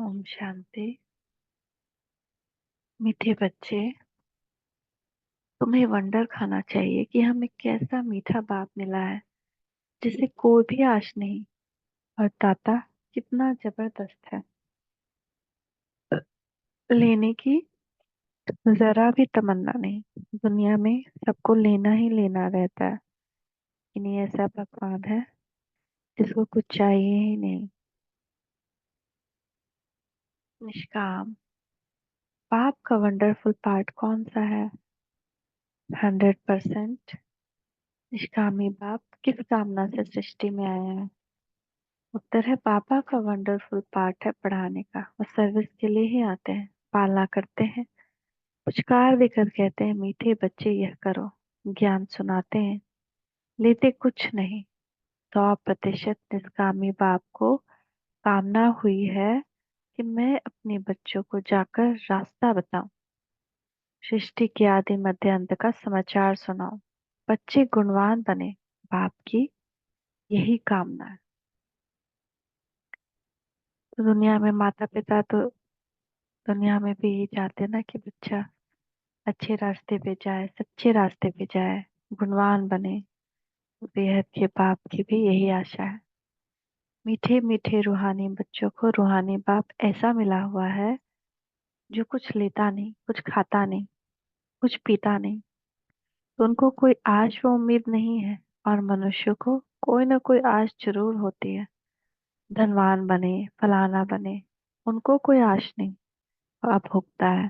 ओम शांति। मीठे बच्चे, तुम्हें वंडर खाना चाहिए कि हमें कैसा मीठा बाप मिला है जिसे कोई भी आश नहीं। और दाता कितना जबरदस्त है। लेने की जरा भी तमन्ना नहीं। दुनिया में सबको लेना ही लेना रहता है। इन्हीं ऐसा भगवान है जिसको कुछ चाहिए ही नहीं। निष्काम बाप का वंडरफुल पार्ट कौन सा है? 100%। निष्कामी बाप किस कामना से सृष्टि में आया है? उत्तर है पापा का वंडरफुल पार्ट है पढ़ाने का। वो सर्विस के लिए ही आते हैं, पालना करते हैं, पुचकार देकर कहते हैं मीठे बच्चे यह करो। ज्ञान सुनाते हैं, लेते कुछ नहीं। 100% निष्कामी बाप को कामना हुई है कि मैं अपने बच्चों को जाकर रास्ता बताऊं, सृष्टि के आदि मध्य अंत का समाचार सुनाऊं, बच्चे गुणवान बने। बाप की यही कामना है। तो दुनिया में माता पिता तो दुनिया में भी यही चाहते हैं ना कि बच्चा अच्छे रास्ते पे जाए, सच्चे रास्ते पे जाए, गुणवान बने। बेहद के बाप की भी यही आशा है। मीठे मीठे रूहानी बच्चों को रूहानी बाप ऐसा मिला हुआ है जो कुछ लेता नहीं, कुछ खाता नहीं, कुछ पीता नहीं। तो उनको कोई आश व उम्मीद नहीं है। और मनुष्य को कोई ना कोई आश जरूर होती है। धनवान बने, फलाना बने, उनको कोई आश नहीं। अब भुगता है।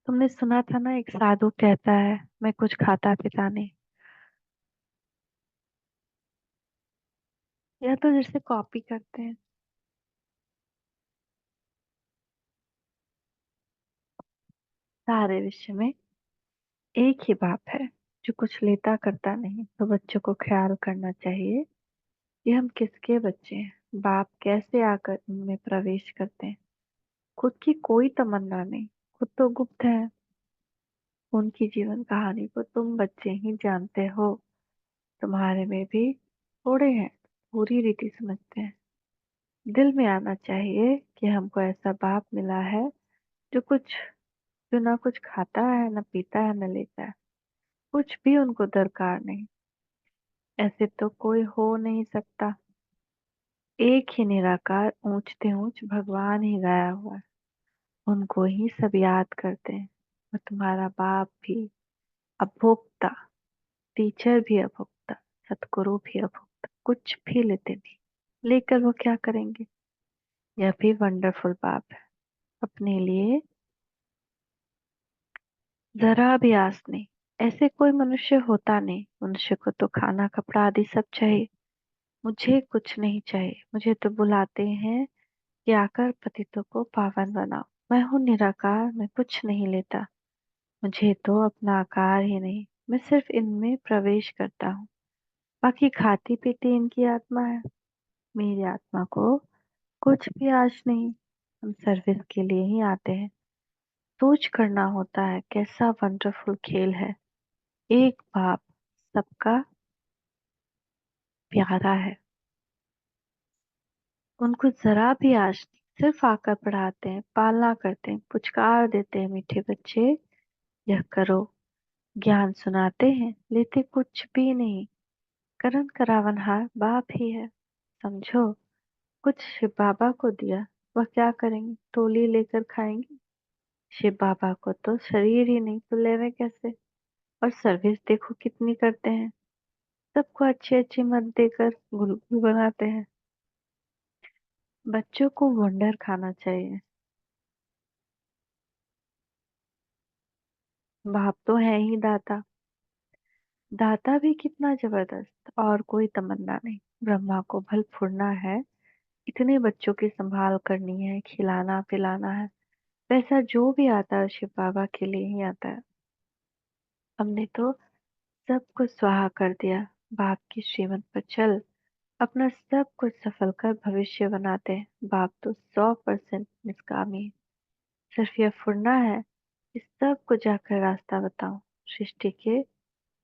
तुमने सुना था ना, एक साधु कहता है मैं कुछ खाता पीता नहीं। या तो जैसे कॉपी करते हैं। सारे विश्व में एक ही बाप है जो कुछ लेता करता नहीं। तो बच्चों को ख्याल करना चाहिए कि हम किसके बच्चे हैं, बाप कैसे आकर इनमें प्रवेश करते हैं। खुद की कोई तमन्ना नहीं, खुद तो गुप्त है। उनकी जीवन कहानी को तुम बच्चे ही जानते हो। तुम्हारे में भी थोड़े हैं, पूरी रीति समझते हैं। दिल में आना चाहिए कि हमको ऐसा बाप मिला है जो ना कुछ खाता है, न पीता है, न लेता है। कुछ भी उनको दरकार नहीं। ऐसे तो कोई हो नहीं सकता। एक ही निराकार ऊंचते ऊंच भगवान ही गाया हुआ है। उनको ही सब याद करते हैं। और तुम्हारा बाप भी अभोक्ता, टीचर भी अभोक्ता, सतगुरु भी अभोक्ता, कुछ भी लेते नहीं। लेकर वो क्या करेंगे? यह भी वंडरफुल बाप है। अपने लिए जरा भी आस नहीं। ऐसे कोई मनुष्य होता नहीं। मनुष्य को तो खाना कपड़ा आदि सब चाहिए। मुझे कुछ नहीं चाहिए। मुझे तो बुलाते हैं कि आकर पतितों को पावन बनाओ। मैं हूँ निराकार, मैं कुछ नहीं लेता। मुझे तो अपना आकार ही नहीं, मैं सिर्फ इनमें प्रवेश करता हूँ। बाकी खाती पीती इनकी आत्मा है। मेरी आत्मा को कुछ भी आश नहीं। हम सर्विस के लिए ही आते हैं। सोच करना होता है कैसा वंडरफुल खेल है। एक बाप सबका प्यारा है। उनको जरा भी आश नहीं। सिर्फ आकर पढ़ाते हैं, पालना करते हैं, पुचकार देते हैं मीठे बच्चे यह करो। ज्ञान सुनाते हैं, लेते कुछ भी नहीं। करण करावनहार बाप ही है। समझो, कुछ शिव बाबा को दिया, वह क्या करेंगे? टोली लेकर खाएंगे। शिव बाबा को तो शरीर ही नहीं, तो लेवे कैसे? और सर्विस देखो कितनी करते हैं। सबको अच्छी अच्छी मत देकर गुलगुल बनाते हैं। बच्चों को वंडर खाना चाहिए। बाप तो है ही दाता। दाता भी कितना जबरदस्त। और कोई तमन्ना नहीं। ब्रह्मा को भल फुरना है, इतने बच्चों की संभाल करनी है, खिलाना पिलाना है। वैसा जो भी आता है शिव बाबा के लिए ही आता है। हमने तो सब कुछ स्वाहा कर दिया। बाप की श्रीमत पर चल, अपना सब कुछ सफल कर भविष्य बनाते हैं। बाप तो 100% निष्कामी है। सिर्फ यह फुरना है कि सबको जाकर रास्ता बताओ, सृष्टि के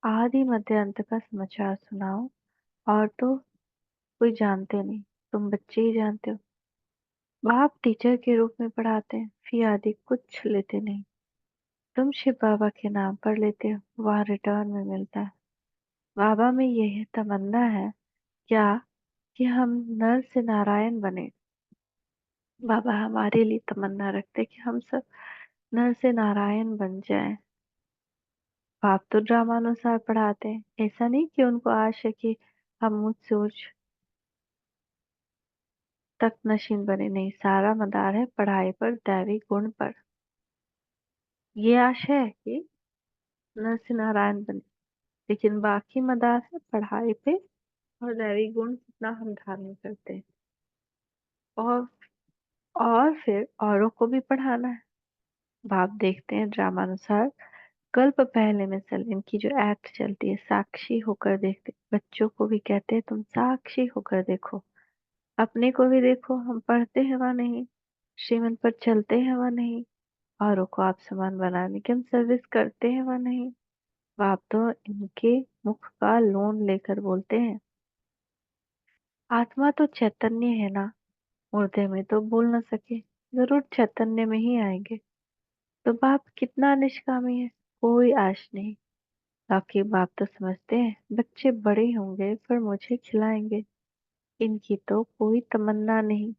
आदि मध्य अंत का समाचार सुनाओ। और तो कोई जानते नहीं, तुम बच्चे ही जानते हो। बाप टीचर के रूप में पढ़ाते हैं, फी आदि कुछ लेते नहीं। तुम शिव बाबा के नाम पर लेते हो, वह रिटर्न में मिलता है। बाबा में यह तमन्ना है क्या कि हम नर से नारायण बने। बाबा हमारे लिए तमन्ना रखते कि हम सब नर से नारायण बन जाएं। बाप तो ड्रामानुसार पढ़ाते हैं, ऐसा नहीं कि उनको आश है कि हम मुझसे उच्च तक नशीन बने, नहीं, सारा मदार है पढ़ाई पर, दैवी गुण पर। ये आश है कि नर से नारायण बने, लेकिन बाकी मदार है पढ़ाई पे और दैवी गुण कितना हम धारण करते हैं। और और फिर औरों को भी पढ़ाना है। बाप देखते हैं ड्रामानुसार, कल्प पहले में सलीम की जो एक्ट चलती है, साक्षी होकर देखते, बच्चों को भी कहते हैं तुम साक्षी होकर देखो, अपने को भी देखो, हम पढ़ते हैं व नहीं, श्रीमत पर चलते हैं व नहीं, औरों को आप समान बनाने की हम सर्विस करते हैं व नहीं। बाप तो इनके मुख का लोन लेकर बोलते हैं, आत्मा तो चैतन्य है ना, मुर्दे में तो बोल न सके, जरूर चैतन्य में ही आएंगे। तो बाप कितना निष्कामी है, कोई आश नहीं। बाकी बाप तो समझते हैं बच्चे बड़े होंगे पर मुझे खिलाएंगे, इनकी तो कोई तमन्ना नहीं।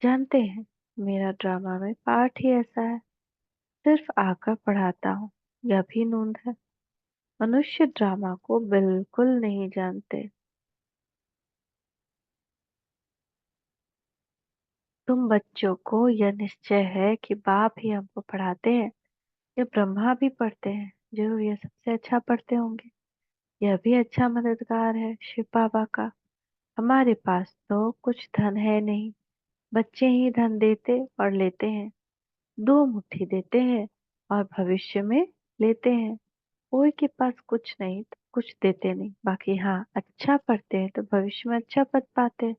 जानते हैं मेरा ड्रामा में पार्ट ही ऐसा है, सिर्फ आकर पढ़ाता हूँ, यह भी नूंद है। मनुष्य ड्रामा को बिल्कुल नहीं जानते। तुम बच्चों को यह निश्चय है कि बाप ही हमको पढ़ाते हैं, ये ब्रह्मा भी पढ़ते हैं, जरूर ये सबसे अच्छा पढ़ते होंगे। यह भी अच्छा मददगार है शिव बाबा का। हमारे पास तो कुछ धन है नहीं, बच्चे ही धन देते और लेते हैं, दो मुट्ठी देते हैं और भविष्य में लेते हैं। कोई के पास कुछ नहीं तो कुछ देते नहीं, बाकी हाँ अच्छा पढ़ते हैं तो भविष्य में अच्छा पद पाते हैं।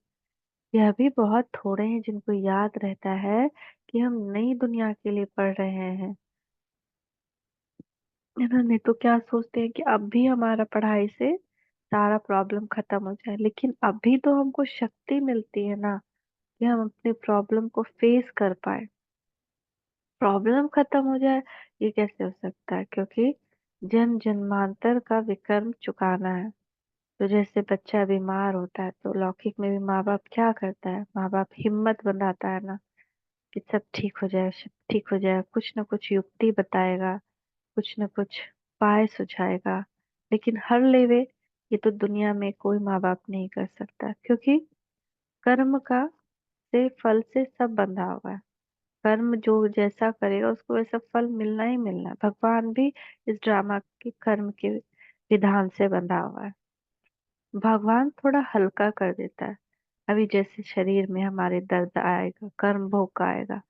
यह भी बहुत थोड़े हैं जिनको याद रहता है कि हम नई दुनिया के लिए पढ़ रहे हैं। इन्होंने तो क्या सोचते हैं कि अब भी हमारा पढ़ाई से सारा प्रॉब्लम खत्म हो जाए, लेकिन अभी तो हमको शक्ति मिलती है ना कि हम अपने प्रॉब्लम को फेस कर पाए। प्रॉब्लम खत्म हो जाए ये कैसे हो सकता है, क्योंकि जन्म जन्मांतर का विकर्म चुकाना है। तो जैसे बच्चा बीमार होता है तो लौकिक में भी माँ बाप क्या करता है, माँ बाप हिम्मत बनाता है ना कि सब ठीक हो जाए, सब ठीक हो जाए, कुछ ना कुछ युक्ति बताएगा, कुछ न कुछ उपाय सुझाएगा। लेकिन हर लेवे ये तो दुनिया में कोई माँ बाप नहीं कर सकता, क्योंकि कर्म का से फल से सब बंधा हुआ है। कर्म जो जैसा करेगा उसको वैसा फल मिलना ही मिलना है। भगवान भी इस ड्रामा के कर्म के विधान से बंधा हुआ है। भगवान थोड़ा हल्का कर देता है। अभी जैसे शरीर में हमारे दर्द आएगा, कर्म भोग का आएगा,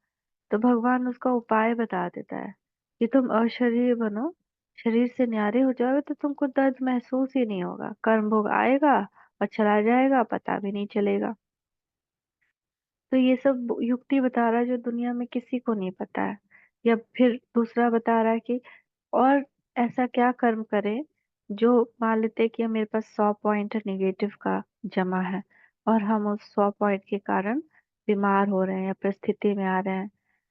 तो भगवान उसका उपाय बता देता है कि तुम अशरीर बनो, शरीर से न्यारे हो जाओगे तो तुमको दर्द महसूस ही नहीं होगा, कर्म भोग आएगा और चला जाएगा, पता भी नहीं चलेगा। तो ये सब युक्ति बता रहा है जो दुनिया में किसी को नहीं पता है। या फिर दूसरा बता रहा है कि और ऐसा क्या कर्म करें, जो मान लेते हैं कि मेरे पास 100 पॉइंट निगेटिव का जमा है और हम उस 100 पॉइंट के कारण बीमार हो रहे हैं या परिस्थिति में आ रहे हैं,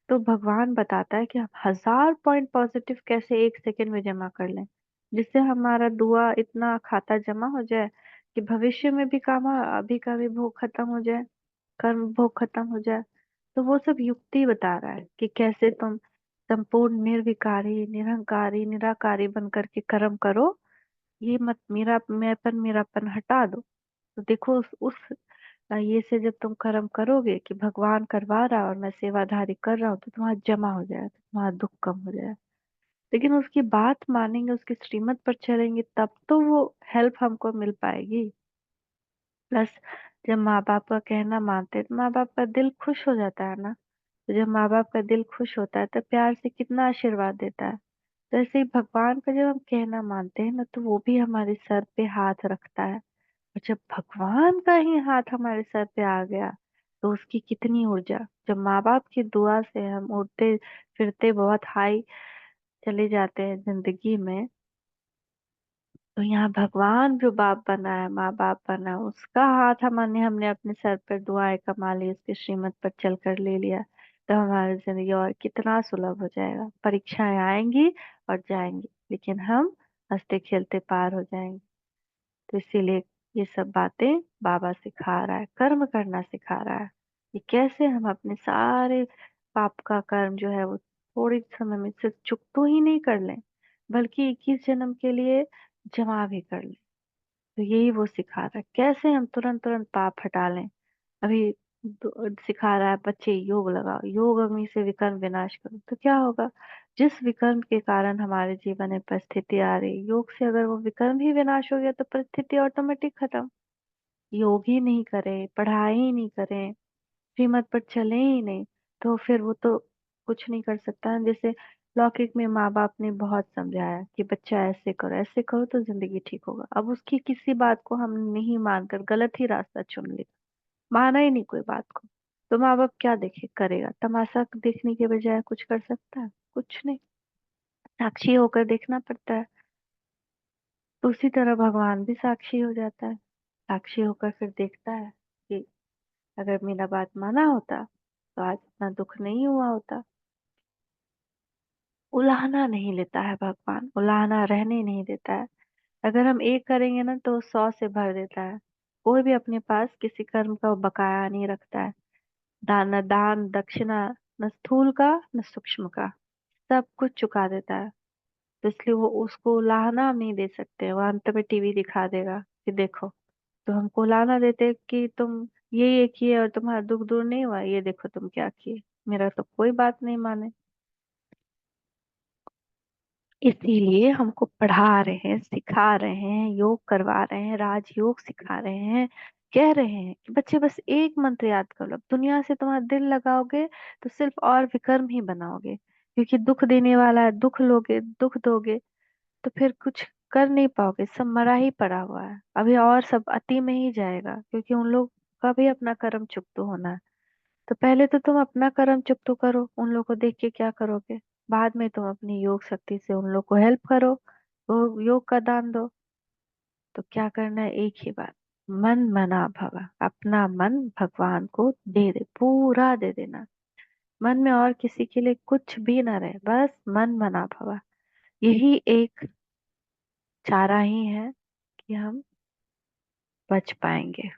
तो भगवान बताता है कि हम 1000 पॉइंट पॉजिटिव कैसे 1 सेकंड में जमा कर लें, जिससे हमारा दुआ इतना खाता जमा हो जाए कि भविष्य में भी काम अभी का भी भोग खत्म हो जाए, कर्म भोग खत्म हो जाए। तो वो सब युक्ति बता रहा है कि कैसे तुम संपूर्ण निर्विकारी निरहंकारी निराकारी बन करके कर्म करो। ये मत मेरा मैंपन मेरापन हटा दो। तो देखो उस ये से जब तुम कर्म करोगे कि भगवान करवा रहा है और मैं सेवाधारी कर रहा हूँ, तो तुम्हारा जमा हो जाएगा, तो तुम्हारा दुख कम हो जाएगा। लेकिन उसकी बात मानेंगे, उसकी श्रीमत पर चलेंगे, तब तो वो हेल्प हमको मिल पाएगी। प्लस जब माँ बाप का कहना मानते हैं तो माँ बाप का दिल खुश हो जाता है ना। तो जब माँ बाप का दिल खुश होता है तो प्यार से कितना आशीर्वाद देता है। तो ऐसे ही भगवान का जब हम कहना मानते हैं ना, तो वो भी हमारे सर पे हाथ रखता है। और जब भगवान का ही हाथ हमारे सर पे आ गया तो उसकी कितनी ऊर्जा। जब माँ बाप की दुआ से हम उड़ते फिरते बहुत हाई चले जाते हैं जिंदगी में, तो यहाँ भगवान जो बाप बना है, माँ बाप बना है, उसका हाथ हमने हमने अपने सर पर दुआएं कमा ली, उसके श्रीमत पर चल कर ले लिया, तो हमारी जिंदगी और कितना सुलभ हो जाएगा। परीक्षाएं आएंगी और जाएंगी, लेकिन हम हंसते खेलते पार हो जाएंगे। तो इसीलिए ये सब बातें बाबा सिखा रहा है, कर्म करना सिखा रहा है कि कैसे हम अपने सारे पाप का कर्म जो है वो थोड़ी समय में सिर्फ चुकतो ही नहीं कर लें, बल्कि 21 जन्म के लिए जमा भी कर लें। तो यही वो सिखा रहा है, कैसे हम तुरंत तुरंत पाप हटा लें। अभी सिखा रहा है बच्चे योग लगाओ, योग अग्नि से विकर्म विनाश करो। तो क्या होगा, जिस विकर्म के कारण हमारे जीवन में परिस्थिति आ रही, योग से अगर वो विकर्म ही विनाश हो गया तो परिस्थिति ऑटोमेटिक खत्म। योग ही नहीं करें, पढ़ाई ही नहीं करें, श्रीमत पर चले ही नहीं, तो फिर वो तो कुछ नहीं कर सकता है। जैसे लौकिक में माँ बाप ने बहुत समझाया कि बच्चा ऐसे करो तो जिंदगी ठीक होगा। अब उसकी किसी बात को हम नहीं मानकर गलत ही रास्ता चुन लिया, माना ही नहीं कोई बात को, तो माँ बाप क्या देखे करेगा, तमाशा देखने के बजाय कुछ कर सकता है? कुछ नहीं, साक्षी होकर देखना पड़ता है। तो उसी तरह भगवान भी साक्षी हो जाता है, साक्षी होकर फिर देखता है कि अगर मेरा बात माना होता तो आज इतना दुख नहीं हुआ होता। उलाहना नहीं लेता है भगवान, उलाहना रहने नहीं देता है। अगर हम एक करेंगे ना तो 100 से भर देता है। कोई भी अपने पास किसी कर्म का बकाया नहीं रखता है। दान दान दक्षिणा, न स्थूल का न सूक्ष्म का, सब कुछ चुका देता है। तो इसलिए वो उसको उलाहना हम नहीं दे सकते, वो अंत में टीवी दिखा देगा कि देखो। तो हमको उलाहना देते कि तुम ये किए और तुम्हारा दुख दूर नहीं हुआ, ये देखो तुम क्या किए, मेरा तो कोई बात नहीं माने। इसीलिए हमको पढ़ा रहे हैं, सिखा रहे हैं, योग करवा रहे हैं, राजयोग सिखा रहे हैं। कह रहे हैं कि बच्चे बस एक मंत्र याद कर लो, अब दुनिया से तुम्हारा दिल लगाओगे तो सिर्फ और विकर्म ही बनाओगे, क्योंकि दुख देने वाला है, दुख लोगे, दुख दोगे तो फिर कुछ कर नहीं पाओगे, सब मरा ही पड़ा हुआ है। अभी और सब अति में ही जाएगा, क्योंकि उन लोग का भी अपना कर्म चुकतो होना है। तो पहले तो तुम अपना कर्म चुप तो करो, उन लोग को देख के क्या करोगे? बाद में तुम अपनी योग शक्ति से उन लोग को हेल्प करो, वो योग का दान दो। तो क्या करना है, एक ही बात, मन मना भव, अपना मन भगवान को दे दे, पूरा दे देना। मन में और किसी के लिए कुछ भी ना रहे, बस मन मना भव। यही एक चारा ही है कि हम बच पाएंगे।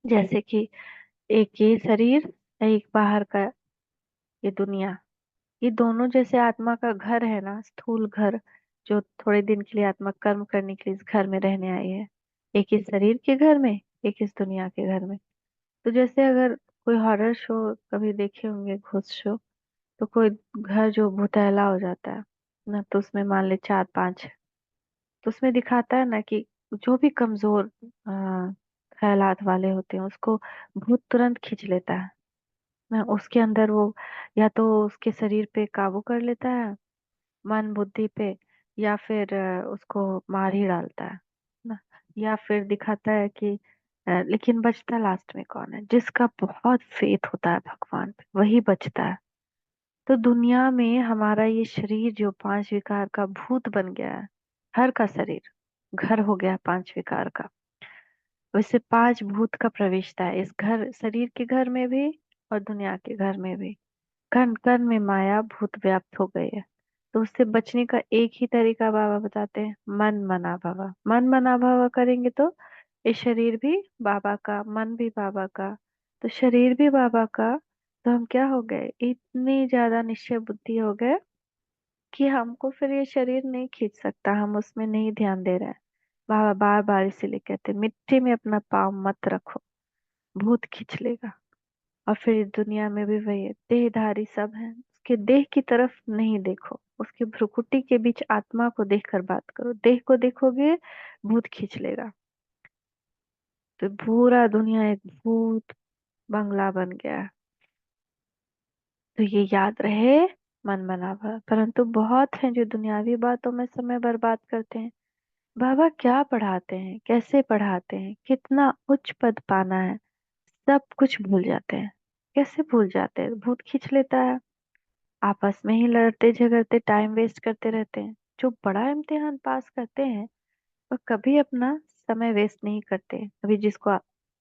जैसे कि एक ये शरीर, एक बाहर का ये दुनिया, ये दोनों जैसे आत्मा का घर है ना, स्थूल घर, जो थोड़े दिन के लिए आत्मा कर्म करने के लिए इस घर में रहने आई है, एक इस शरीर के घर में, एक इस दुनिया के घर में। तो जैसे अगर कोई हॉरर शो कभी देखे होंगे, भूत शो, तो कोई घर जो भूतैला हो जाता है ना, तो उसमें मान ले 4 5, तो उसमें दिखाता है ना कि जो भी कमजोर ख्यालात वाले होते हैं उसको भूत तुरंत खींच लेता है ना, उसके अंदर वो या तो उसके शरीर पे काबू कर लेता है, मन बुद्धि पे, या फिर उसको मार ही डालता है ना। या फिर दिखाता है कि लेकिन बचता लास्ट में कौन है, जिसका बहुत फेथ होता है भगवान पे, वही बचता है। तो दुनिया में हमारा ये शरीर जो 5 विकार का भूत बन गया है, हर का शरीर घर हो गया 5 विकार का, वैसे 5 भूत का प्रवेशता है इस घर शरीर के घर में भी और दुनिया के घर में भी। कण कण में माया भूत व्याप्त हो गई है। तो उससे बचने का एक ही तरीका बाबा बताते हैं, मन मना भावा। मन मना भावा करेंगे तो ये शरीर भी बाबा का, मन भी बाबा का, तो शरीर भी बाबा का। तो हम क्या हो गए, इतनी ज्यादा निश्चय बुद्धि हो गए कि हमको फिर ये शरीर नहीं खींच सकता, हम उसमें नहीं ध्यान दे रहे हैं। बाबा बार बार इसीलिए कहते हैं, मिट्टी में अपना पाँव मत रखो, भूत खींच लेगा। और फिर इस दुनिया में भी वही है, देहधारी सब है, उसके देह की तरफ नहीं देखो, उसके भ्रुकुटी के बीच आत्मा को देखकर बात करो। देह को देखोगे भूत खींच लेगा। तो पूरा दुनिया एक भूत बंगला बन गया है। तो ये याद रहे, मन बना भर। परंतु बहुत हैं जो दुनियावी बातों में समय बर्बाद करते हैं। बाबा क्या पढ़ाते हैं, कैसे पढ़ाते हैं, कितना उच्च पद पाना है, सब कुछ भूल जाते हैं। कैसे भूल जाते हैं, भूत खींच लेता है। आपस में ही लड़ते झगड़ते टाइम वेस्ट करते रहते हैं। जो बड़ा इम्तिहान पास करते हैं और कभी अपना समय वेस्ट नहीं करते। कभी जिसको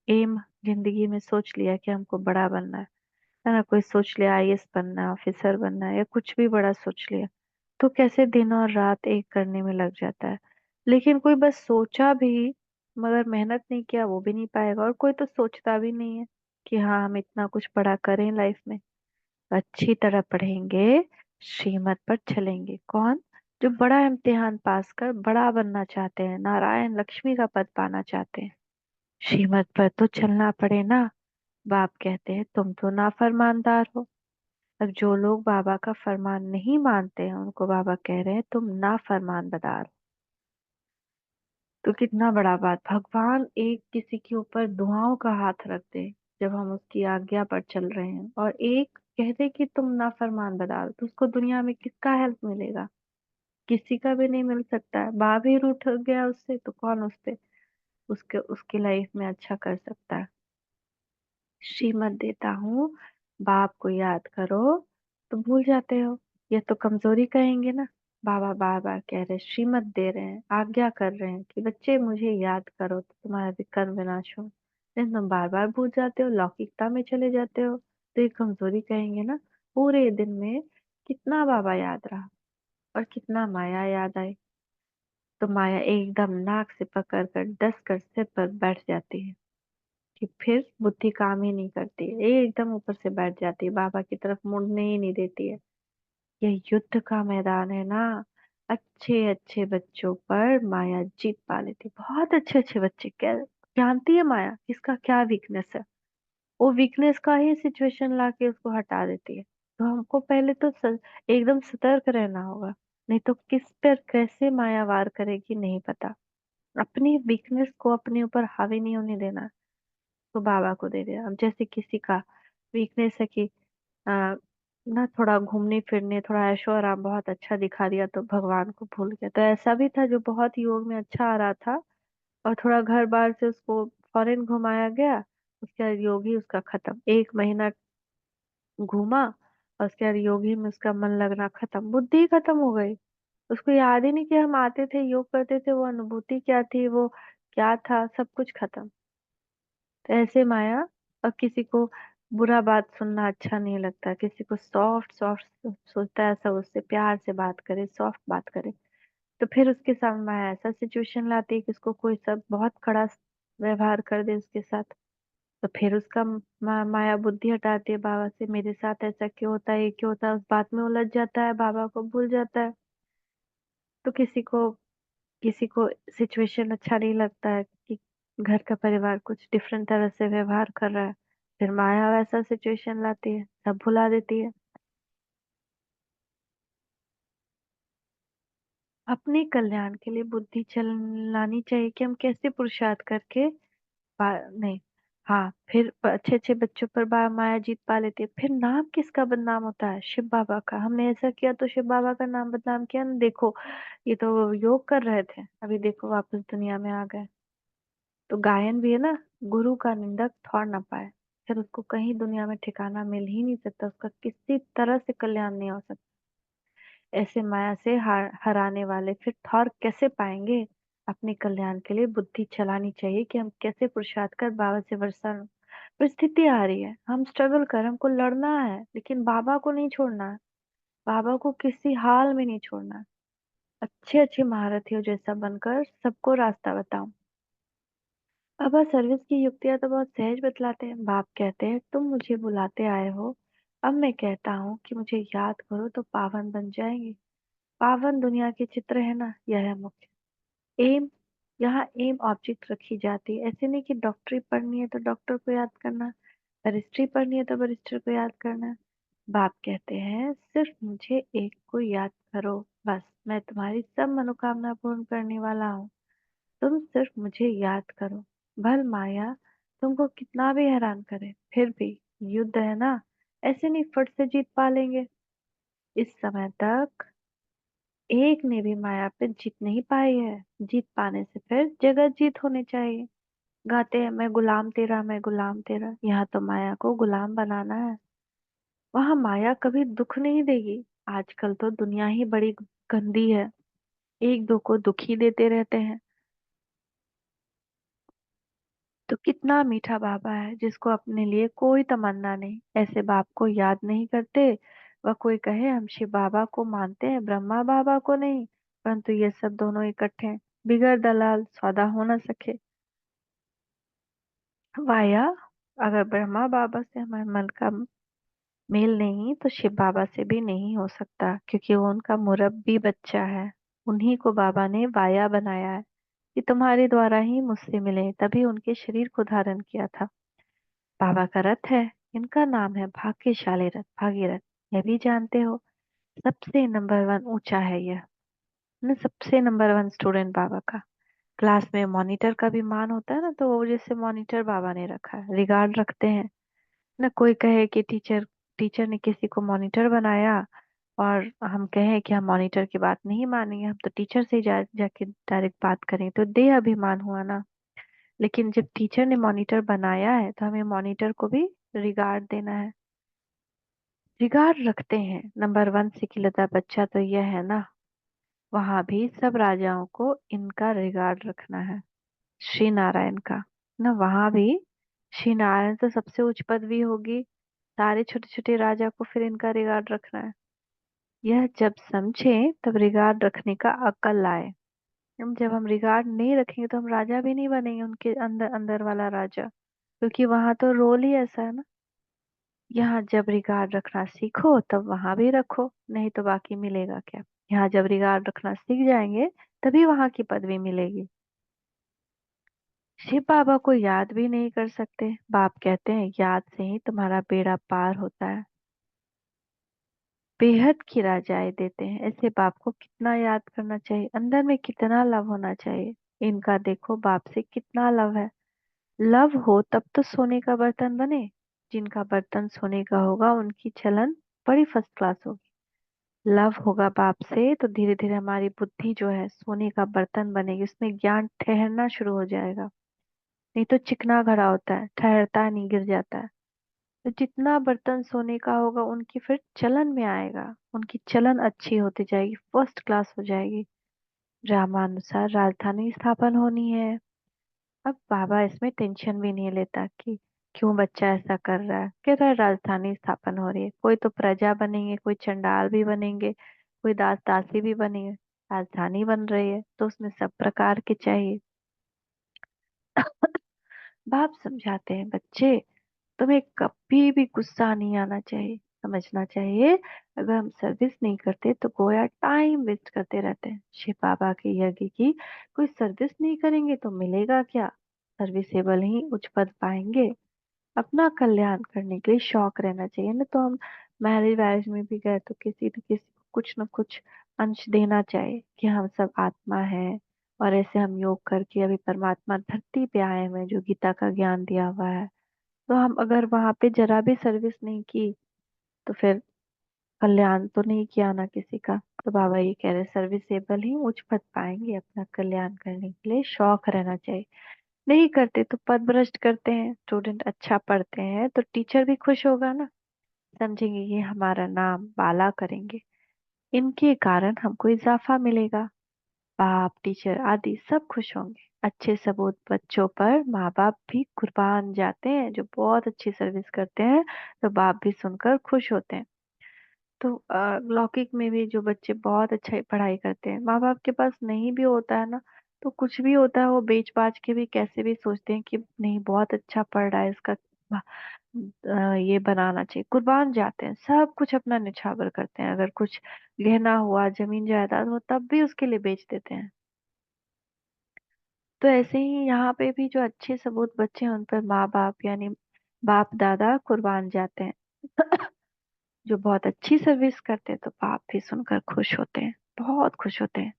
एम जिंदगी में सोच लिया कि हमको बड़ा बनना है ना, कोई सोच लिया आईएएस बनना है, ऑफिसर बनना है, या कुछ भी बड़ा सोच लिया, तो कैसे दिन और रात एक करने में लग जाता है। लेकिन कोई बस सोचा भी मगर मेहनत नहीं किया, वो भी नहीं पाएगा। और कोई तो सोचता भी नहीं है कि हाँ हम इतना कुछ बड़ा करें लाइफ में। अच्छी तरह पढ़ेंगे, श्रीमत पर चलेंगे। कौन? जो बड़ा इम्तिहान पास कर बड़ा बनना चाहते हैं, नारायण लक्ष्मी का पद पाना चाहते हैं, श्रीमत पर तो चलना पड़े ना। बाप कहते हैं तुम तो नाफरमानदार हो। अब जो लोग बाबा का फरमान नहीं मानते हैं उनको बाबा कह रहे हैं तुम नाफरमानदार। तो कितना बड़ा बात, भगवान एक किसी के ऊपर दुआओं का हाथ रख दे जब हम उसकी आज्ञा पर चल रहे हैं, और एक कह दे कि तुम नाफरमान बदाल, तो उसको दुनिया में किसका हेल्प मिलेगा? किसी का भी नहीं मिल सकता है। बाप ही रूठ गया उससे, तो कौन उस पे उसके उसकी लाइफ में अच्छा कर सकता है? श्रीमत देता हूँ, बाप को याद करो तो भूल जाते हो। ये तो कमजोरी कहेंगे ना। बाबा बार बार कह रहे, श्रीमत दे रहे हैं, आज्ञा कर रहे हैं कि बच्चे मुझे याद करो तो तुम्हारा भी कर्म विनाश हो। लेकिन तुम बार बार भूल जाते हो, लौकिकता में चले जाते हो, तो ये कमजोरी कहेंगे ना। पूरे दिन में कितना बाबा याद रहा और कितना माया याद आई। तो माया एकदम नाक से पकड़ कर 10 कर सिर पर बैठ जाती है कि फिर बुद्धि काम ही नहीं करती है, एकदम ऊपर से बैठ जाती है, बाबा की तरफ मुड़ने ही नहीं देती है। यह युद्ध का मैदान है ना। अच्छे अच्छे बच्चों पर माया जीत पा लेती, बहुत अच्छे अच्छे बच्चे क्या जानती है माया किसका क्या वीकनेस है। वो वीकनेस का ही सिचुएशन ला के उसको हटा देती है। तो हमको पहले तो एकदम सतर्क रहना होगा, नहीं तो किस पर कैसे माया वार करेगी नहीं पता। अपनी वीकनेस को अपने ऊपर हावी नहीं होने देना, तो बाबा को दे दिया। अब जैसे किसी का वीकनेस है कि ना थोड़ा घूमने फिरने, थोड़ा ऐशो आराम बहुत अच्छा दिखा दिया तो भगवान को भूल गया। तो ऐसा भी था जो बहुत योग में अच्छा आ रहा था, और थोड़ा घर बार से उसको फॉरेन घुमाया गया, उसके बाद योग ही उसका खत्म। 1 महीना घूमा और उसके बाद योग ही में उसका मन लगना खत्म, बुद्धि ही खत्म हो गई। उसको याद ही नहीं कि हम आते थे योग करते थे, वो अनुभूति क्या थी, वो क्या था, सब कुछ खत्म। तो ऐसे माया। और किसी को बुरा बात सुनना अच्छा नहीं लगता, किसी को सॉफ्ट सॉफ्ट सोचता है ऐसा उससे प्यार से बात करे, सॉफ्ट बात करे, तो फिर उसके सामने माया ऐसा सिचुएशन लाती है कि उसको कोई सब बहुत कड़ा व्यवहार कर दे उसके साथ, तो फिर उसका माया बुद्धि हटाती है बाबा से, मेरे साथ ऐसा क्यों होता है, ये क्यों होता है, उस बात में उलझ जाता है, बाबा को भूल जाता है। तो किसी को सिचुएशन अच्छा नहीं लगता है कि घर का परिवार कुछ डिफरेंट तरह से व्यवहार कर रहा है, फिर माया वैसा सिचुएशन लाती है, सब भुला देती है। अपने कल्याण के लिए बुद्धि चलानी चाहिए कि हम कैसे पुरुषार्थ करके नहीं। हाँ, फिर अच्छे अच्छे बच्चों पर माया जीत पा लेती है। फिर नाम किसका बदनाम होता है? शिव बाबा का। हमने ऐसा किया तो शिव बाबा का नाम बदनाम किया ना, देखो ये तो योग कर रहे थे, अभी देखो वापस दुनिया में आ गए। तो गायन भी है ना, गुरु का निंदक थोड़ ना पाए, फिर उसको कहीं दुनिया में ठिकाना मिल ही नहीं सकता, उसका किसी तरह से कल्याण नहीं हो सकता। ऐसे माया से हराने वाले फिर थौर कैसे पाएंगे? अपने कल्याण के लिए बुद्धि चलानी चाहिए कि हम कैसे पुरुषार्थ कर बाबा से वर्षा। परिस्थिति आ रही है, हम स्ट्रगल कर, हमको लड़ना है, लेकिन बाबा को नहीं छोड़ना है। बाबा को किसी हाल में नहीं छोड़ना है। अच्छे अच्छे महारथियों जैसा बनकर सबको रास्ता बताओ। बाबा सर्विस की युक्तियां तो बहुत सहज बतलाते हैं। बाप कहते हैं तुम मुझे बुलाते आए हो, अब मैं कहता हूँ कि मुझे याद करो तो पावन बन जाएंगे। पावन दुनिया के चित्र है ना, यह है मुख्य एम। यहाँ एम ऑब्जेक्ट रखी जाती है, ऐसे नहीं कि डॉक्टरी पढ़नी है तो डॉक्टर को याद करना, बैरिस्ट्री पढ़नी है तो बैरिस्टर को याद करना। बाप कहते हैं सिर्फ मुझे एक को याद करो, बस मैं तुम्हारी सब मनोकामना पूर्ण करने वाला हूँ। तुम सिर्फ मुझे याद करो। भल माया तुमको कितना भी हैरान करे, फिर भी युद्ध है ना, ऐसे नहीं फट से जीत पा लेंगे। इस समय तक एक ने भी माया पे जीत नहीं पाई है। जीत पाने से फिर जगत जीत होनी चाहिए। गाते हैं मैं गुलाम तेरा, मैं गुलाम तेरा, यहाँ तो माया को गुलाम बनाना है। वहां माया कभी दुख नहीं देगी। आजकल तो दुनिया ही बड़ी गंदी है, एक दो को दुखी देते रहते हैं। तो कितना मीठा बाबा है जिसको अपने लिए कोई तमन्ना नहीं। ऐसे बाप को याद नहीं करते। वह कोई कहे हम शिव बाबा को मानते हैं, ब्रह्मा बाबा को नहीं। परंतु ये सब दोनों इकट्ठे हैं, बिगड़ दलाल सौदा हो न सके। वाया, अगर ब्रह्मा बाबा से हमारे मन का मेल नहीं तो शिव बाबा से भी नहीं हो सकता, क्योंकि वो उनका मुरब्बी बच्चा है। उन्हीं को बाबा ने वाया बनाया है कि तुम्हारे द्वारा ही मुझसे मिले, तभी उनके शरीर को धारण किया था। बाबा का रथ है, इनका नाम है भाग्यशाली रथ, भागीरथ। यह भी जानते हो, सबसे नंबर वन ऊंचा है यह। न सबसे नंबर वन स्टूडेंट बाबा का। क्लास में मॉनिटर का भी मान होता है ना, तो वो जैसे मॉनिटर बाबा ने रखा है, रिगार्ड रखते हैं। न कोई कहे कि टीचर टीचर ने किसी को मॉनिटर बनाया, और हम कहें कि हम मॉनिटर की बात नहीं मानेंगे, हम तो टीचर से ही जाके डायरेक्ट बात करें, तो देह अभिमान हुआ ना। लेकिन जब टीचर ने मॉनिटर बनाया है तो हमें मॉनिटर को भी रिगार्ड देना है। रिगार्ड रखते हैं। नंबर वन सिकिलता बच्चा तो यह है ना, वहां भी सब राजाओं को इनका रिगार्ड रखना है। श्री नारायण का ना, वहां भी श्री नारायण तो सबसे उच्च पदवी होगी। सारे छोटे छोटे राजा को फिर इनका रिगार्ड रखना है। यह जब समझे तब रिगार्ड रखने का अक्ल लाए। जब हम रिगार्ड नहीं रखेंगे तो हम राजा भी नहीं बनेंगे, उनके अंदर अंदर वाला राजा। क्योंकि वहां तो रोल ही ऐसा है ना। यहाँ जब रिगार्ड रखना सीखो तब वहां भी रखो, नहीं तो बाकी मिलेगा क्या। यहाँ जब रिगार्ड रखना सीख जाएंगे तभी वहां की पदवी मिलेगी। शिव बाबा को याद भी नहीं कर सकते। बाप कहते हैं याद से ही तुम्हारा बेड़ा पार होता है। बेहद की राजाएं देते हैं, ऐसे बाप को कितना याद करना चाहिए, अंदर में कितना लव होना चाहिए। इनका देखो बाप से कितना लव है। लव हो तब तो सोने का बर्तन बने। जिनका बर्तन सोने का होगा उनकी चलन बड़ी फर्स्ट क्लास होगी। लव होगा बाप से तो धीरे धीरे हमारी बुद्धि जो है सोने का बर्तन बनेगी, उसमें ज्ञान ठहरना शुरू हो जाएगा। नहीं तो चिकना घड़ा होता है, ठहरता नहीं, गिर जाता है। तो जितना बर्तन सोने का होगा उनकी फिर चलन में आएगा, उनकी चलन अच्छी होती जाएगी, फर्स्ट क्लास हो जाएगी। रामानुसार राजधानी स्थापन होनी है। अब बाबा इसमें टेंशन भी नहीं लेता कि क्यों बच्चा ऐसा कर रहा है। कह रहा है राजधानी स्थापन हो रही है, कोई तो प्रजा बनेंगे, कोई चंडाल भी बनेंगे, कोई दास दासी भी बनेंगे। राजधानी बन रही है तो उसमें सब प्रकार के चाहिए। बाप समझाते हैं बच्चे, तुम्हें कभी भी गुस्सा नहीं आना चाहिए। समझना चाहिए अगर हम सर्विस नहीं करते तो गोया टाइम वेस्ट करते रहते हैं। शिव बाबा के यज्ञ की कोई सर्विस नहीं करेंगे तो मिलेगा क्या। सर्विसेबल ही उच्च पद पाएंगे। अपना कल्याण करने के लिए शौक रहना चाहिए ना। तो हम मैरिज वैरिज में भी गए तो किसी न किसी को कुछ न कुछ अंश देना चाहिए कि हम सब आत्मा है। और ऐसे हम योग करके अभी परमात्मा धरती पे आए हुए हैं जो गीता का ज्ञान दिया हुआ है। तो हम अगर वहां पे जरा भी सर्विस नहीं की तो फिर कल्याण तो नहीं किया ना किसी का। तो बाबा ये कह रहे सर्विसेबल ही उच्च पद पाएंगे, अपना कल्याण करने के लिए शौक रहना चाहिए। नहीं करते तो पद भ्रष्ट करते हैं। स्टूडेंट अच्छा पढ़ते हैं तो टीचर भी खुश होगा ना, समझेंगे ये हमारा नाम बाला करेंगे, इनके कारण हमको इजाफा मिलेगा। बाप टीचर आदि सब खुश होंगे। अच्छे सबूत बच्चों पर माँ बाप भी कुर्बान जाते हैं। जो बहुत अच्छी सर्विस करते हैं तो बाप भी सुनकर खुश होते हैं। तो लौकिक में भी जो बच्चे बहुत अच्छा पढ़ाई करते हैं, माँ बाप के पास नहीं भी होता है ना, तो कुछ भी होता है वो बेच बाच के भी कैसे भी सोचते हैं कि नहीं बहुत अच्छा पढ़ रहा है, इसका ये बनाना चाहिए। कुर्बान जाते हैं, सब कुछ अपना निछावर करते हैं। अगर कुछ गहना हुआ, जमीन जायदाद हो, तब भी उसके लिए बेच देते हैं। तो ऐसे ही यहाँ पे भी जो अच्छे सबूत बच्चे हैं उन पर माँ बाप यानी बाप दादा कुर्बान जाते हैं। जो बहुत अच्छी सर्विस करते हैं तो बाप भी सुनकर खुश होते हैं, बहुत खुश होते हैं।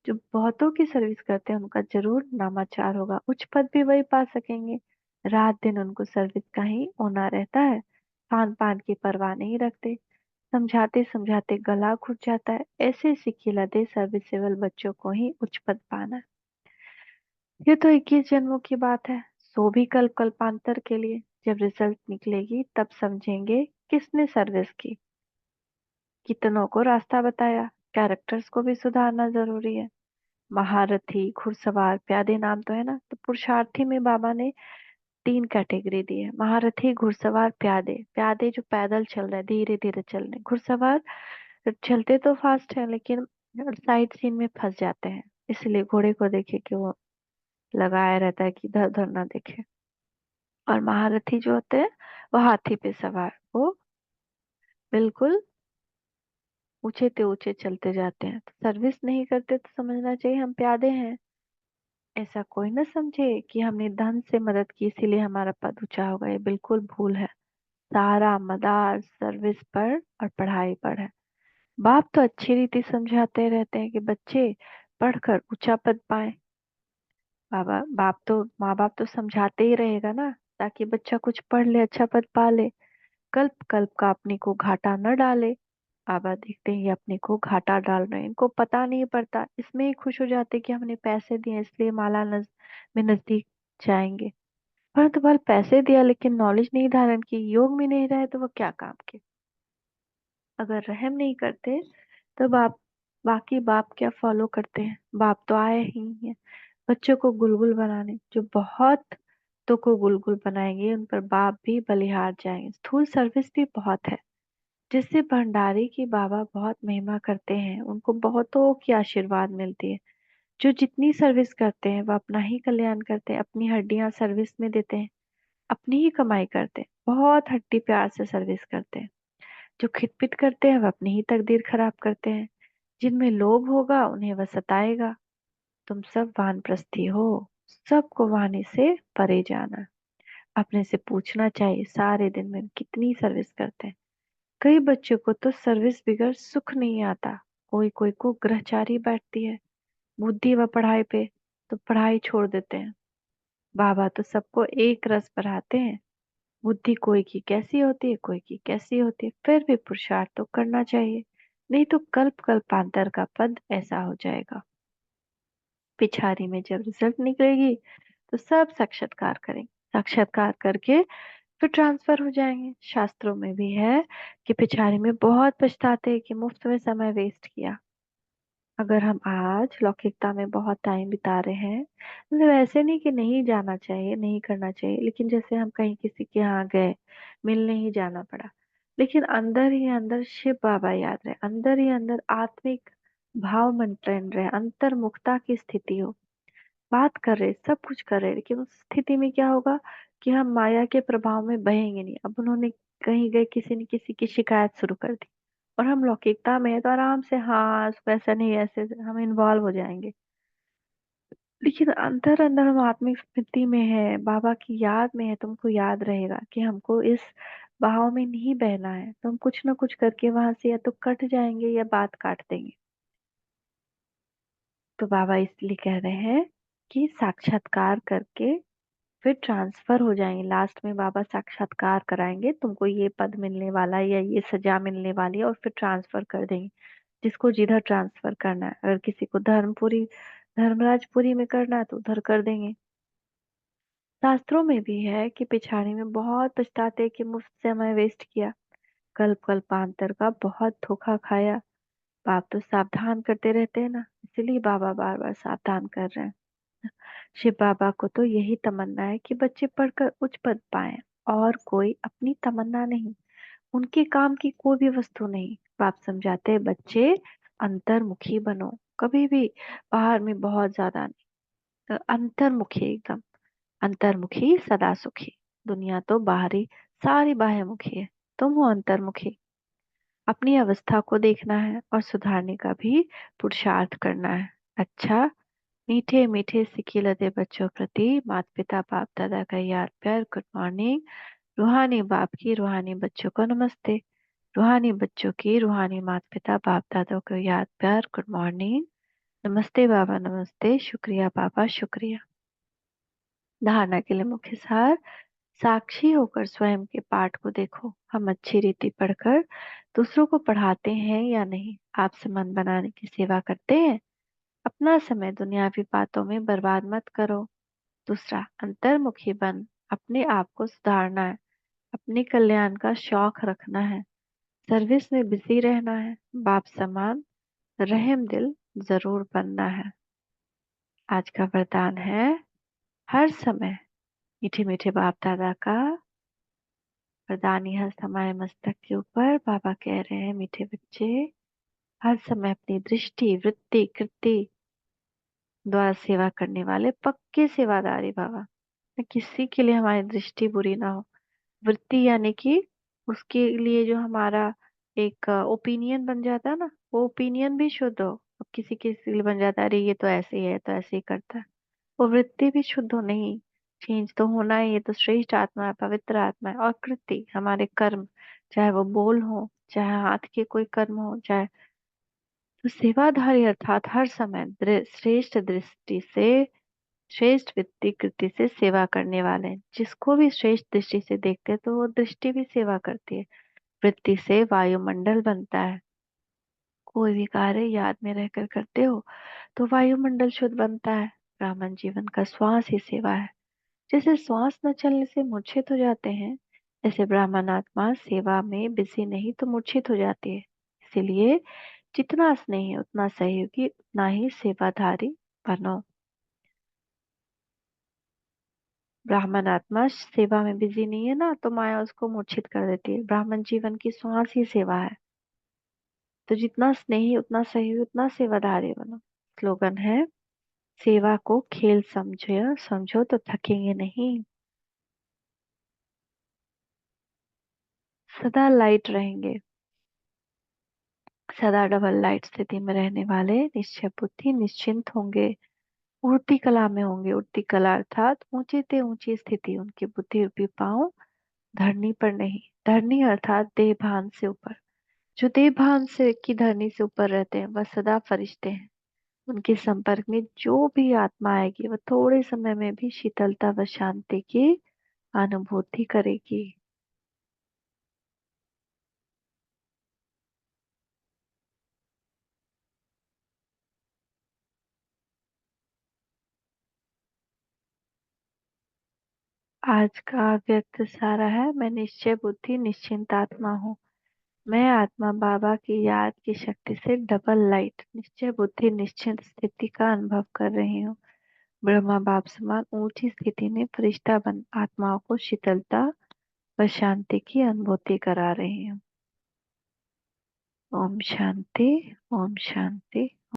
जो बहुतों की सर्विस करते हैं उनका जरूर नामाचार होगा, उच्च पद भी वही पा सकेंगे। रात दिन उनको सर्विस का ही होना रहता है, खान पान की परवाह नहीं रखते। समझाते समझाते गला घुट जाता है। ऐसे सिखिला दे सर्विसेबल बच्चों को ही उच्च पद पाना है। ये तो 21 जन्मों की बात है, सो भी कल्प कल्पांतर के लिए। जब रिजल्ट निकलेगी तब समझेंगे किसने सर्विस की, कितनों को रास्ता बताया। कैरेक्टर्स को भी सुधारना जरूरी है। महारथी, घुड़सवार, प्यादे नाम तो है ना, तो पुरुषार्थी में बाबा ने तीन कैटेगरी दी है। महारथी, घुड़सवार, प्यादे। प्यादे जो पैदल चल रहे, धीरे धीरे चल रहे। घुड़सवार चलते तो फास्ट है लेकिन साइड सीन में फंस जाते हैं, इसलिए घोड़े को देखे कि वो लगाया रहता है कि इधर उधर ना देखे। और महारथी जो होते हैं वो हाथी पे सवार, वो बिल्कुल ऊंचे ते ऊंचे चलते जाते हैं। तो सर्विस नहीं करते तो समझना चाहिए हम प्यादे हैं। ऐसा कोई ना समझे कि हमने धन से मदद की इसीलिए हमारा पद ऊंचा होगा, ये बिल्कुल भूल है। सारा मदार सर्विस पर और पढ़ाई पर है। बाप तो अच्छी रीति समझाते रहते हैं कि बच्चे पढ़कर ऊंचा पद पाए। बाबा बाप तो माँ बाप तो समझाते ही रहेगा ना, ताकि बच्चा कुछ पढ़ ले, अच्छा पद पा ले, कल्प कल्प का अपने को घाटा न डाले। बाबा देखते हैं ये अपने को घाटा डाल रहे हैं, इनको पता नहीं पड़ता, इसमें ही खुश हो जाते कि हमने पैसे दिए इसलिए माला में नजदीक जाएंगे। परंतु बल पैसे दिया लेकिन नॉलेज नहीं धारण की, योग में नहीं रहे तो वो क्या काम के। अगर रहम नहीं करते तो बाकी बाप क्या फॉलो करते हैं। बाप तो आए ही हैं बच्चों को गुलगुल बनाने, जो बहुत तो को गुलगुल बनाएंगे उन पर बाप भी बलिहार जाएंगे। स्थूल सर्विस भी बहुत है, जिससे भंडारी की बाबा बहुत महिमा करते हैं, उनको बहुतों की आशीर्वाद मिलती है। जो जितनी सर्विस करते हैं वह अपना ही कल्याण करते हैं, अपनी हड्डियां सर्विस में देते हैं, अपनी ही कमाई करते हैं, बहुत हड्डी प्यार से सर्विस करते हैं। जो खिटपिट करते हैं वह अपनी ही तकदीर खराब करते हैं। जिनमें लोभ होगा उन्हें वह सताएगा। तुम सब वानप्रस्थी हो, सबको वाणी से परे जाना। अपने से पूछना चाहिए सारे दिन में कितनी सर्विस करते हैं। कई बच्चों को तो सर्विस बिगड़ सुख नहीं आता, कोई कोई को ग्रहचारी बैठती है बुद्धि व पढ़ाई पे, तो पढ़ाई छोड़ देते हैं। बाबा तो सबको एक रस पढ़ाते हैं। बुद्धि कोई की कैसी होती है, कोई की कैसी होती है, फिर भी पुरुषार्थ तो करना चाहिए, नहीं तो कल्प कल्पांतर का पद ऐसा हो जाएगा। पिछारी में जब रिजल्ट निकलेगी तो सब साक्षात्कार करेंगे, साक्षात्कार करके फिर ट्रांसफर हो जाएंगे। शास्त्रों में भी है कि पिछारी में बहुत पछताते हैं कि मुफ्त में समय वेस्ट किया। अगर हम आज लौकिकता में बहुत टाइम बिता रहे हैं, मतलब ऐसे नहीं कि नहीं जाना चाहिए, नहीं करना चाहिए, लेकिन जैसे हम कहीं किसी के यहाँ गए, मिलने ही जाना पड़ा, लेकिन अंदर ही अंदर शिव बाबा याद रहे, अंदर ही अंदर आत्मिक भाव मंत्रण रहे, अंतर्मुखता की स्थिति हो। बात कर रहे, सब कुछ कर रहे, लेकिन उस स्थिति में क्या होगा कि हम माया के प्रभाव में बहेंगे नहीं। अब उन्होंने कहीं गए किसी ने किसी की शिकायत शुरू कर दी और हम लौकिकता में है तो आराम से हाँ वैसा नहीं ऐसे हम इन्वॉल्व हो जाएंगे। लेकिन अंदर अंदर हम आत्मिक स्थिति में है, बाबा की याद में है, तुमको याद रहेगा कि हमको इस बहाव में नहीं बहना है, तो हम कुछ ना कुछ करके वहां से या तो कट जाएंगे या बात काट देंगे। तो बाबा इसलिए कह रहे हैं कि साक्षात्कार करके फिर ट्रांसफर हो जाएंगे। लास्ट में बाबा साक्षात्कार कराएंगे, तुमको ये पद मिलने वाला है या ये सजा मिलने वाली है, और फिर ट्रांसफर कर देंगे जिसको जिधर ट्रांसफर करना है। अगर किसी को धर्मपुरी धर्मराजपुरी में करना है तो उधर कर देंगे। शास्त्रों में भी है कि पिछाड़ी में बहुत पछताते कि मुफ्त समय वेस्ट किया, कल्प कल्पांतर का बहुत धोखा खाया। बाप तो सावधान करते रहते हैं ना, इसीलिए बाबा बार बार सावधान कर रहे हैं। शिव बाबा को तो यही तमन्ना है कि बच्चे पढ़कर उच्च पद पाएं, और कोई अपनी तमन्ना नहीं, उनके काम की कोई भी वस्तु नहीं। बाप समझाते हैं बच्चे अंतर्मुखी बनो, कभी भी बाहर में बहुत ज्यादा नहीं, अंतर्मुखी एकदम। अंतर्मुखी सदा सुखी। दुनिया तो बाहरी सारी बाह्यमुखी है, तुम हो अंतर्मुखी। अपनी अवस्था को देखना है और सुधारने का भी पुरुषार्थ करना है। अच्छा, मीठे मीठे सिक्के लदे बच्चों प्रति माता पिता बाप दादा का याद प्यार गुड मॉर्निंग। रूहानी बाप की रूहानी बच्चों को नमस्ते। रूहानी बच्चों की रूहानी माता पिता बाप दादा को याद प्यार गुड मॉर्निंग। नमस्ते बाबा नमस्ते, शुक्रिया बाबा शुक्रिया। धारणा के लिए मुख्य सार, साक्षी होकर स्वयं के पाठ को देखो। हम अच्छी रीति पढ़कर दूसरों को पढ़ाते हैं या नहीं, आपसे मन बनाने की सेवा करते हैं। अपना समय दुनियावी बातों में बर्बाद मत करो। दूसरा, अंतर्मुखी बन, अपने आप को सुधारना है, अपने कल्याण का शौक रखना है, सर्विस में बिजी रहना है, बाप समान रहम दिल जरूर बनना है। आज का वरदान है, हर समय मीठे मीठे बाप दादा का वरदानी हस्त हमारे मस्तक के ऊपर। बाबा कह रहे हैं, मीठे बच्चे हर समय अपनी दृष्टि, वृत्ति, कृति द्वारा सेवा करने वाले पक्के सेवादारी बाबा। किसी के लिए हमारी दृष्टि बुरी ना हो। वृत्ति यानी कि उसके लिए जो हमारा एक ओपिनियन बन जाता है ना, वो ओपिनियन भी शुद्ध हो। अब किसी किसी के लिए बन जाता है, अरे ये तो ऐसे ही है, तो ऐसे ही करता है, वो वृत्ति भी शुद्ध हो। नहीं, चेंज तो होना है। ये तो श्रेष्ठ आत्मा है, पवित्र आत्मा है। और कृति हमारे कर्म, चाहे वो बोल हो, चाहे हाथ के कोई कर्म हो, चाहे, तो सेवाधारी अर्थात हर समय श्रेष्ठ दृष्टि से, श्रेष्ठ वृत्ति कृति से सेवा करने वाले हैं। जिसको भी श्रेष्ठ दृष्टि से देखते हैं तो वो दृष्टि भी सेवा करती है। वृत्ति से वायुमंडल बनता है। कोई भी कार्य याद में रहकर करते हो तो वायुमंडल शुद्ध बनता है। ब्राह्मण जीवन का श्वास ही सेवा है। जैसे श्वास न चलने से मूर्छित हो जाते हैं, ऐसे ब्राह्मण आत्मा सेवा में बिजी नहीं तो मूर्छित हो जाती है। इसीलिए जितना स्नेही उतना सहयोगी उतना ही सेवाधारी बनो। ब्राह्मण आत्मा सेवा में बिजी नहीं है ना, तो माया उसको मूर्छित कर देती है। ब्राह्मण जीवन की श्वास ही सेवा है। तो जितना स्नेही उतना सहयोगी उतना सेवाधारी बनो। स्लोगन है, सेवा को खेल समझो समझो तो थकेंगे नहीं। सदा लाइट रहेंगे। सदा डबल लाइट स्थिति में रहने वाले निश्चय बुद्धि निश्चिंत होंगे। उड़ती कला में होंगे। उड़ती कला अर्थात ऊंची से ऊंची स्थिति। उनकी बुद्धि रूपी पांव धरनी पर नहीं। धरनी अर्थात देह भान से ऊपर। जो देह भान से की धरनी से ऊपर रहते हैं वह सदा फरिश्ते हैं। उनके संपर्क में जो भी आत्मा आएगी वह थोड़े समय में भी शीतलता व शांति की अनुभूति करेगी। आज का व्यक्त सारा है, मैं निश्चय बुद्धि निश्चिंत आत्मा हूँ। मैं आत्मा बाबा की याद की शक्ति से डबल लाइट निश्चय बुद्धि निश्चिंत स्थिति का अनुभव कर रही हूँ। ब्रह्मा बाप समान ऊंची स्थिति में फरिश्ता बन आत्माओं को शीतलता व शांति की अनुभूति करा रही हूँ। ओम शांति। ओम शांति।